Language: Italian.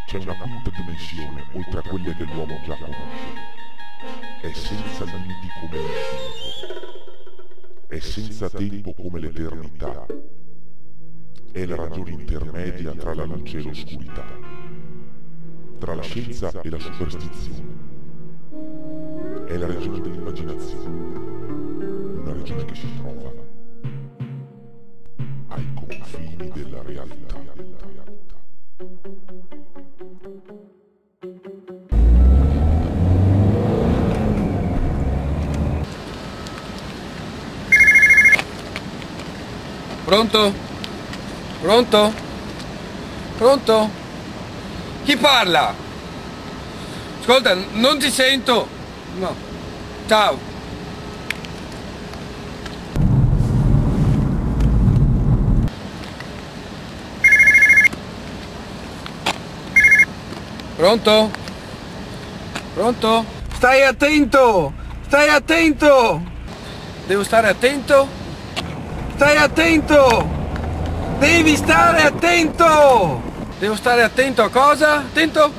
C'è una quinta dimensione, oltre a quelle che l'uomo già conosce. È senza limiti come l'infinito. È senza tempo come l'eternità. È la ragione intermedia tra la luce e l'oscurità, tra la scienza e la superstizione. È la regione dell'immaginazione, una regione che si trova ai confini della realtà. Pronto? Pronto? Pronto? Chi parla? Ascolta, non ti sento. No. Ciao. Pronto? Pronto? Stai attento! Stai attento! Devo stare attento? Stai attento! Devi stare attento! Devo stare attento a cosa? Attento?